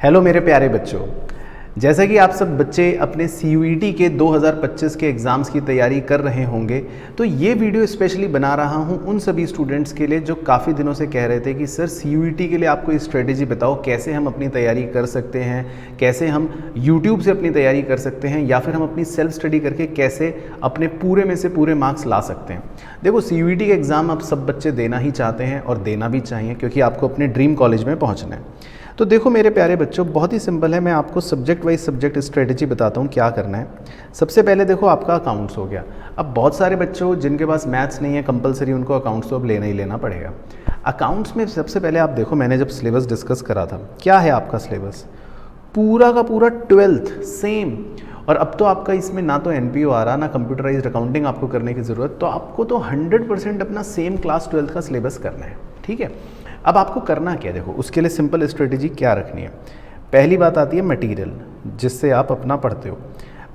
Hello मेरे प्यारे बच्चों, जैसा कि आप सब बच्चे अपने CUET के 2025 के एग्ज़ाम्स की तैयारी कर रहे होंगे, तो ये वीडियो स्पेशली बना रहा हूँ उन सभी स्टूडेंट्स के लिए जो काफ़ी दिनों से कह रहे थे कि सर CUET के लिए आप कोई स्ट्रेटेजी बताओ, कैसे हम अपनी तैयारी कर सकते हैं, कैसे हम YouTube से अपनी तैयारी कर सकते हैं या फिर हम अपनी सेल्फ स्टडी करके कैसे अपने पूरे में से पूरे मार्क्स ला सकते हैं। देखो CUET के एग्ज़ाम आप सब बच्चे देना ही चाहते हैं और देना भी चाहिए क्योंकि आपको अपने ड्रीम कॉलेज में पहुँचना है। तो देखो मेरे प्यारे बच्चों, बहुत ही सिंपल है। मैं आपको सब्जेक्ट वाइज सब्जेक्ट स्ट्रेटेजी बताता हूँ क्या करना है। सबसे पहले देखो आपका अकाउंट्स हो गया। अब बहुत सारे बच्चों जिनके पास मैथ्स नहीं है कंपलसरी, उनको अकाउंट्स तो अब लेना ही लेना पड़ेगा। अकाउंट्स में सबसे पहले आप देखो, मैंने जब सिलेबस डिस्कस करा था, क्या है आपका सिलेबस पूरा का पूरा 12th सेम। और अब तो आपका इसमें ना तो NPO आ रहा, ना कंप्यूटराइज्ड अकाउंटिंग आपको करने की ज़रूरत, तो आपको तो 100% अपना सेम क्लास 12th का सिलेबस करना है। ठीक है, अब आपको करना क्या है, देखो उसके लिए सिंपल स्ट्रेटेजी क्या रखनी है। पहली बात आती है मटेरियल, जिससे आप अपना पढ़ते हो।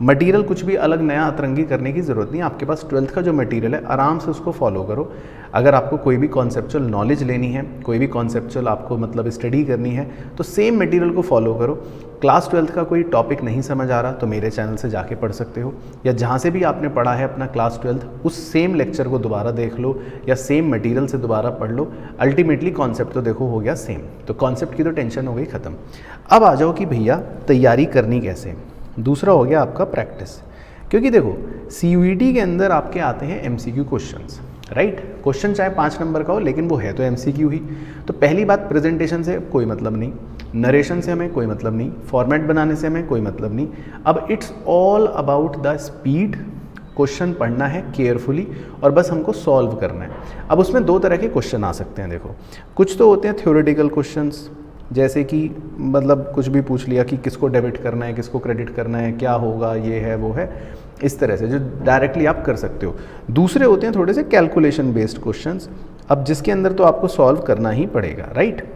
मटेरियल कुछ भी अलग नया अतरंगी करने की ज़रूरत नहीं है। आपके पास 12th का जो मटेरियल है आराम से उसको फॉलो करो। अगर आपको कोई भी कॉन्सेप्चुअल नॉलेज लेनी है, कोई भी कॉन्सेप्चुअल आपको मतलब स्टडी करनी है, तो सेम मटेरियल को फॉलो करो। क्लास 12th का कोई टॉपिक नहीं समझ आ रहा तो मेरे चैनल से जाके पढ़ सकते हो, या जहाँ से भी आपने पढ़ा है अपना क्लास 12th उस सेम लेक्चर को दोबारा देख लो या सेम मटेरियल से दोबारा पढ़ लो। अल्टीमेटली कॉन्सेप्ट तो देखो हो गया सेम, तो कॉन्सेप्ट की तो टेंशन हो गई ख़त्म। अब आ जाओ कि भैया तैयारी करनी कैसे। दूसरा हो गया आपका प्रैक्टिस, क्योंकि देखो CUET के अंदर आपके आते हैं MCQ क्वेश्चंस, राइट। क्वेश्चन चाहे 5 नंबर का हो लेकिन वो है तो MCQ ही। तो पहली बात, प्रेजेंटेशन से कोई मतलब नहीं, नरेशन से हमें कोई मतलब नहीं, फॉर्मेट बनाने से हमें कोई मतलब नहीं। अब it's all about the speed. Question पढ़ना है केयरफुली और बस हमको सॉल्व करना है। अब उसमें 2 तरह के क्वेश्चन आ सकते हैं। देखो कुछ तो होते हैं थ्योरेटिकल क्वेश्चंस, जैसे कि मतलब कुछ भी पूछ लिया कि किसको डेबिट करना है, किसको क्रेडिट करना है, क्या होगा, ये है वो है, इस तरह से जो डायरेक्टली आप कर सकते हो। दूसरे होते हैं थोड़े से कैलकुलेशन बेस्ड क्वेश्चंस, अब जिसके अंदर तो आपको सॉल्व करना ही पड़ेगा, राइट।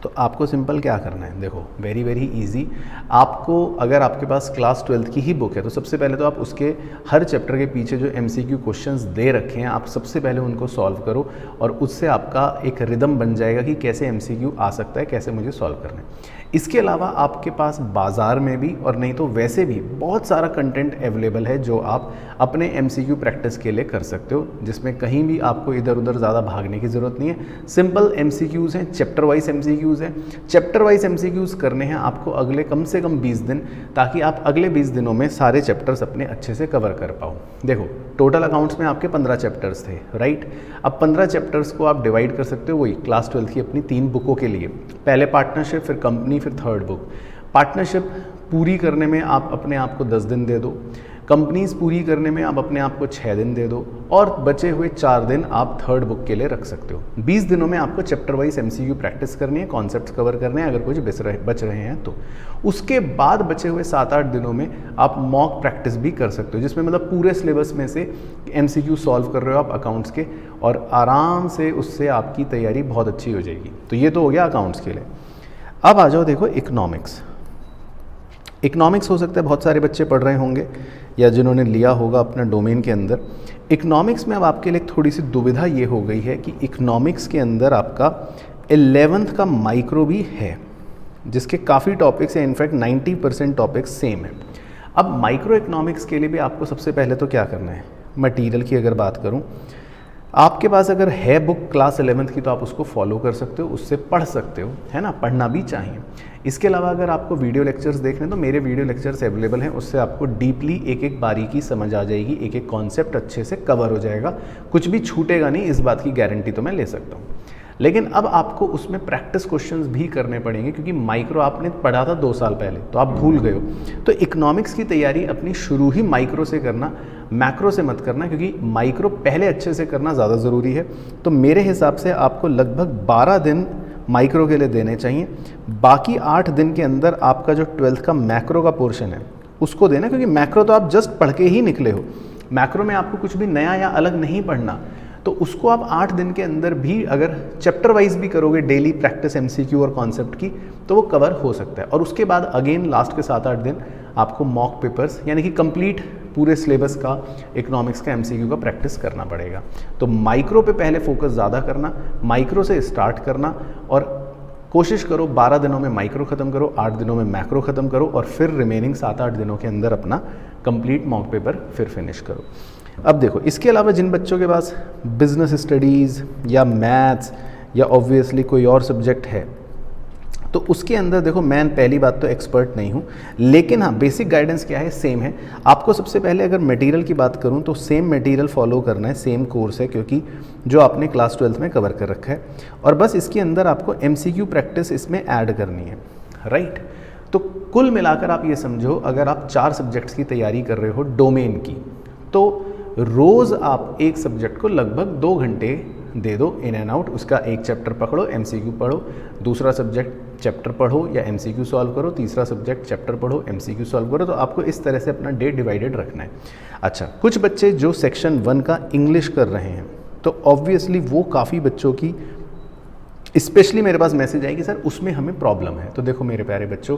तो आपको सिंपल क्या करना है, देखो वेरी वेरी इजी। आपको अगर आपके पास क्लास 12th की ही बुक है तो सबसे पहले तो आप उसके हर चैप्टर के पीछे जो MCQ क्वेश्चंस दे रखे हैं आप सबसे पहले उनको सॉल्व करो, और उससे आपका एक रिदम बन जाएगा कि कैसे MCQ आ सकता है, कैसे मुझे सॉल्व करना है। इसके अलावा आपके पास बाज़ार में भी और नहीं तो वैसे भी बहुत सारा कंटेंट अवेलेबल है जो आप अपने MCQ प्रैक्टिस के लिए कर सकते हो, जिसमें कहीं भी आपको इधर उधर ज़्यादा भागने की ज़रूरत नहीं है। सिंपल MCQs हैं, चैप्टर वाइज MCQs हैं। चैप्टर वाइज MCQs करने हैं आपको अगले कम से कम 20 दिन, ताकि आप अगले 20 दिनों में सारे चैप्टर्स अपने अच्छे से कवर कर पाओ। देखो टोटल अकाउंट्स में आपके 15 चैप्टर्स थे, राइट। अब 15 चैप्टर्स को आप डिवाइड कर सकते हो वही क्लास 12th की अपनी 3 बुकों के लिए। पहले पार्टनरशिप, फिर कंपनी, फिर थर्ड बुक। पार्टनरशिप पूरी करने में आप अपने आप को 10 दिन दे दो, कंपनीज पूरी करने में आप अपने आप को 6 दिन दे दो, और बचे हुए 4 दिन आप थर्ड बुक के लिए रख सकते हो। 20 दिनों में आपको चैप्टर वाइज MCQ प्रैक्टिस करनी है, कॉन्सेप्ट्स कवर करने हैं अगर कुछ बच रहे हैं तो। उसके बाद बचे हुए 7-8 दिनों में आप मॉक प्रैक्टिस भी कर सकते हो, जिसमें मतलब पूरे सिलेबस में से MCQ सॉल्व कर रहे हो आप अकाउंट्स के, और आराम से उससे आपकी तैयारी बहुत अच्छी हो जाएगी। तो ये तो हो गया अकाउंट्स के लिए। अब आ जाओ देखो इकोनॉमिक्स। इकोनॉमिक्स हो सकता है बहुत सारे बच्चे पढ़ रहे होंगे या जिन्होंने लिया होगा अपना डोमेन के अंदर। इकोनॉमिक्स में अब आपके लिए थोड़ी सी दुविधा ये हो गई है कि इकोनॉमिक्स के अंदर आपका 11th का माइक्रो भी है, जिसके काफ़ी टॉपिक्स हैं, इनफैक्ट 90% टॉपिक्स सेम है। अब माइक्रो इकोनॉमिक्स के लिए भी आपको सबसे पहले तो क्या करना है, मटीरियल की अगर बात करूँ, आपके पास अगर है बुक क्लास 11th की तो आप उसको फॉलो कर सकते हो, उससे पढ़ सकते हो, है ना, पढ़ना भी चाहिए। इसके अलावा अगर आपको वीडियो लेक्चर्स देखने तो मेरे वीडियो लेक्चर्स अवेलेबल हैं, उससे आपको डीपली एक एक बारीकी समझ आ जाएगी, एक एक कॉन्सेप्ट अच्छे से कवर हो जाएगा, कुछ भी छूटेगा नहीं, इस बात की गारंटी तो मैं ले सकता हूँ। लेकिन अब आपको उसमें प्रैक्टिस क्वेश्चंस भी करने पड़ेंगे, क्योंकि माइक्रो आपने पढ़ा था 2 साल पहले तो आप भूल गए हो। तो इकोनॉमिक्स की तैयारी अपनी शुरू ही माइक्रो से करना, मैक्रो से मत करना, क्योंकि माइक्रो पहले अच्छे से करना ज़्यादा ज़रूरी है। तो मेरे हिसाब से आपको लगभग 12 दिन माइक्रो के लिए देने चाहिए। बाकी 8 दिन के अंदर आपका जो 12th का मैक्रो का पोर्शन है उसको देना, क्योंकि मैक्रो तो आप जस्ट पढ़ के ही निकले हो। मैक्रो में आपको कुछ भी नया या अलग नहीं पढ़ना, तो उसको आप 8 दिन के अंदर भी अगर चैप्टर वाइज भी करोगे डेली प्रैक्टिस MCQ और कॉन्सेप्ट की, तो वो कवर हो सकता है। और उसके बाद अगेन लास्ट के 7-8 दिन आपको मॉक पेपर्स यानी कि कंप्लीट पूरे सिलेबस का इकोनॉमिक्स का MCQ का प्रैक्टिस करना पड़ेगा। तो माइक्रो पे पहले फोकस ज़्यादा करना, माइक्रो से स्टार्ट करना, और कोशिश करो 12 दिनों में माइक्रो ख़त्म करो, 8 दिनों में मैक्रो ख़त्म करो और फिर रिमेनिंग 7-8 दिनों के अंदर अपना कंप्लीट मॉक पेपर फिर फिनिश करो। अब देखो, इसके अलावा जिन बच्चों के पास बिजनेस स्टडीज़ या मैथ्स या ऑब्वियसली कोई और सब्जेक्ट है, तो उसके अंदर देखो, मैं पहली बात तो एक्सपर्ट नहीं हूँ, लेकिन हाँ बेसिक गाइडेंस क्या है, सेम है। आपको सबसे पहले अगर मटेरियल की बात करूँ तो सेम मटेरियल फॉलो करना है, सेम कोर्स है, क्योंकि जो आपने क्लास 12th में कवर कर रखा है, और बस इसके अंदर आपको MCQ प्रैक्टिस इसमें ऐड करनी है, राइट। तो कुल मिलाकर आप ये समझो, अगर आप 4 सब्जेक्ट्स की तैयारी कर रहे हो डोमेन की, तो रोज़ आप एक सब्जेक्ट को लगभग 2 घंटे दे दो इन एंड आउट। उसका एक चैप्टर पकड़ो, MCQ पढ़ो, दूसरा सब्जेक्ट चैप्टर पढ़ो या MCQ सॉल्व करो, तीसरा सब्जेक्ट चैप्टर पढ़ो, MCQ सॉल्व करो। तो आपको इस तरह से अपना डे डिवाइडेड रखना है। अच्छा, कुछ बच्चे जो सेक्शन 1 का इंग्लिश कर रहे हैं, तो ऑब्वियसली वो काफ़ी बच्चों की स्पेशली मेरे पास मैसेज आई कि सर उसमें हमें प्रॉब्लम है। तो देखो मेरे प्यारे बच्चों,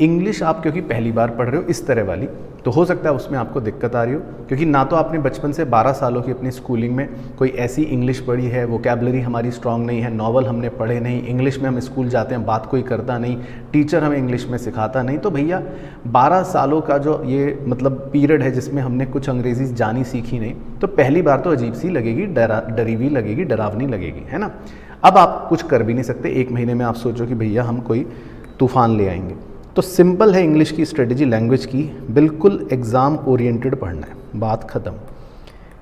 इंग्लिश आप क्योंकि पहली बार पढ़ रहे हो इस तरह वाली, तो हो सकता है उसमें आपको दिक्कत आ रही हो, क्योंकि ना तो आपने बचपन से 12 सालों की अपनी स्कूलिंग में कोई ऐसी इंग्लिश पढ़ी है, वोकैबलरी हमारी स्ट्रांग नहीं है, नॉवल हमने पढ़े नहीं, इंग्लिश में हम स्कूल जाते हैं बात कोई करता नहीं, टीचर हमें इंग्लिश में सिखाता नहीं। तो भैया 12 सालों का जो ये मतलब पीरियड है जिसमें हमने कुछ अंग्रेज़ी जानी सीखी नहीं, तो पहली बार तो अजीब सी लगेगी, डरी हुई लगेगी, डरावनी लगेगी, है ना। अब आप कुछ कर भी नहीं सकते, 1 महीने में आप सोचो कि भैया हम कोई तूफान ले आएंगे। तो सिंपल है इंग्लिश की स्ट्रेटजी, लैंग्वेज की, बिल्कुल एग्ज़ाम ओरिएंटेड पढ़ना है, बात ख़त्म।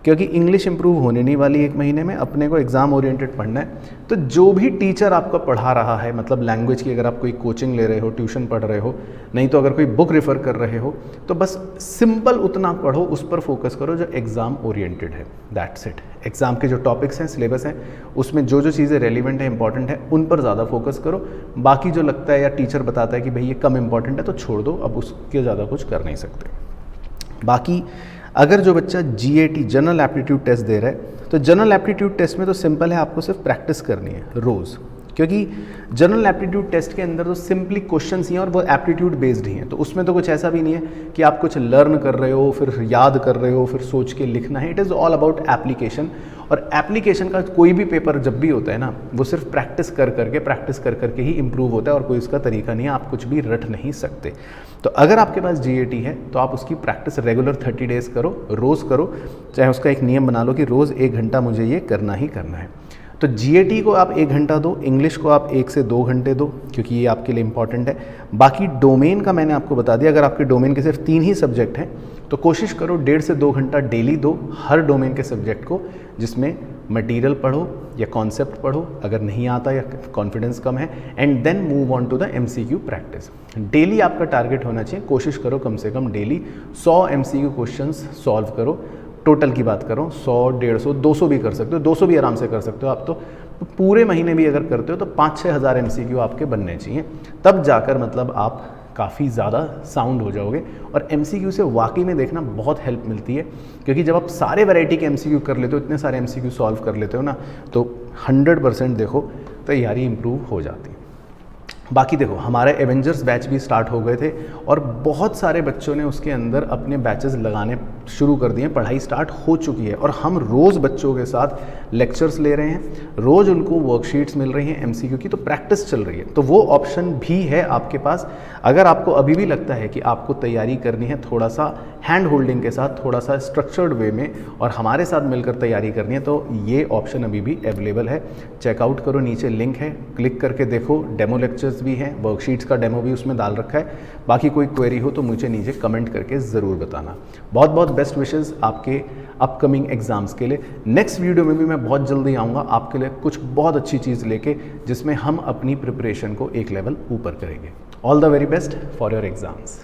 क्योंकि इंग्लिश इंप्रूव होने नहीं वाली 1 महीने में, अपने को एग्ज़ाम ओरिएंटेड पढ़ना है। तो जो भी टीचर आपको पढ़ा रहा है, मतलब लैंग्वेज की अगर आप कोई कोचिंग ले रहे हो, ट्यूशन पढ़ रहे हो, नहीं तो अगर कोई बुक रेफ़र कर रहे हो, तो बस सिंपल उतना पढ़ो, उस पर फोकस करो जो एग्ज़ाम ओरिएंटेड है, दैट्स इट। एग्ज़ाम के जो टॉपिक्स हैं, सिलेबस हैं, उसमें जो जो चीज़ें रेलिवेंट है, इंपॉर्टेंट है, उन पर ज़्यादा फोकस करो। बाकी जो लगता है या टीचर बताता है कि भाई ये कम इंपॉर्टेंट है, तो छोड़ दो, अब उसके ज़्यादा कुछ कर नहीं सकते। बाकी अगर जो बच्चा GAT जनरल एप्टीट्यूड टेस्ट दे रहा है, तो जनरल एप्टीट्यूड टेस्ट में तो सिंपल है, आपको सिर्फ प्रैक्टिस करनी है रोज़, क्योंकि जनरल एप्टीट्यूड टेस्ट के अंदर तो सिंपली क्वेश्चंस ही हैं और वो एप्टीट्यूड बेस्ड ही हैं। तो उसमें तो कुछ ऐसा भी नहीं है कि आप कुछ लर्न कर रहे हो, फिर याद कर रहे हो, फिर सोच के लिखना है। It is all about application. और एप्लीकेशन का कोई भी पेपर जब भी होता है ना, वो सिर्फ प्रैक्टिस कर करके ही इम्प्रूव होता है, और कोई उसका तरीका नहीं है, आप कुछ भी रट नहीं सकते। तो अगर आपके पास GAT है तो आप उसकी प्रैक्टिस रेगुलर 30 डेज़ करो, रोज़ करो, चाहे उसका एक नियम बना लो कि रोज़ 1 घंटा मुझे ये करना ही करना है। तो GAT को आप 1 घंटा दो, इंग्लिश को आप 1 से 2 घंटे दो, क्योंकि ये आपके लिए इंपॉर्टेंट है। बाकी डोमेन का मैंने आपको बता दिया, अगर आपके डोमेन के सिर्फ 3 ही सब्जेक्ट हैं तो कोशिश करो 1.5 से 2 घंटा डेली दो हर डोमेन के सब्जेक्ट को, जिसमें मटेरियल पढ़ो या कॉन्सेप्ट पढ़ो अगर नहीं आता या कॉन्फिडेंस कम है, and then move on to the MCQ practice. Daily आपका टारगेट होना चाहिए, कोशिश करो कम से कम डेली 100 MCQ क्वेश्चंस सॉल्व करो। टोटल की बात करो, 100, 150, 200 भी कर सकते हो, 200 भी आराम से कर सकते हो आप। तो पूरे महीने भी अगर करते हो तो 5-6 हज़ार MCQ आपके बनने चाहिए, तब जाकर मतलब आप काफ़ी ज़्यादा साउंड हो जाओगे। और MCQ से वाकई में देखना बहुत हेल्प मिलती है, क्योंकि जब आप सारे वैरायटी के MCQ कर लेते हो, इतने सारे MCQ सॉल्व कर लेते हो ना, तो 100% देखो तैयारी इंप्रूव हो जाती है। बाकी देखो, हमारे एवेंजर्स बैच भी स्टार्ट हो गए थे और बहुत सारे बच्चों ने उसके अंदर अपने बैचेस लगाने शुरू कर दिए, पढ़ाई स्टार्ट हो चुकी है और हम रोज़ बच्चों के साथ लेक्चर्स ले रहे हैं, रोज़ उनको वर्कशीट्स मिल रही हैं MCQ की, तो प्रैक्टिस चल रही है। तो वो ऑप्शन भी है आपके पास। अगर आपको अभी भी लगता है कि आपको तैयारी करनी है थोड़ा सा हैंड होल्डिंग के साथ, थोड़ा सा स्ट्रक्चर्ड वे में, और हमारे साथ मिलकर तैयारी करनी है, तो ये ऑप्शन अभी भी अवेलेबल है। चेकआउट करो, नीचे लिंक है, क्लिक करके देखो। डेमो लेक्चर्स भी हैं, वर्कशीट्स का डेमो भी उसमें डाल रखा है। बाकी कोई क्वेरी हो तो मुझे नीचे कमेंट करके ज़रूर बताना। बहुत बहुत बेस्ट विशेज़ आपके अपकमिंग एग्जाम्स के लिए। नेक्स्ट वीडियो में भी मैं बहुत जल्दी आऊँगा आपके लिए कुछ बहुत अच्छी चीज़ लेके, जिसमें हम अपनी प्रिपरेशन को एक लेवल ऊपर करेंगे। All the very best for your exams.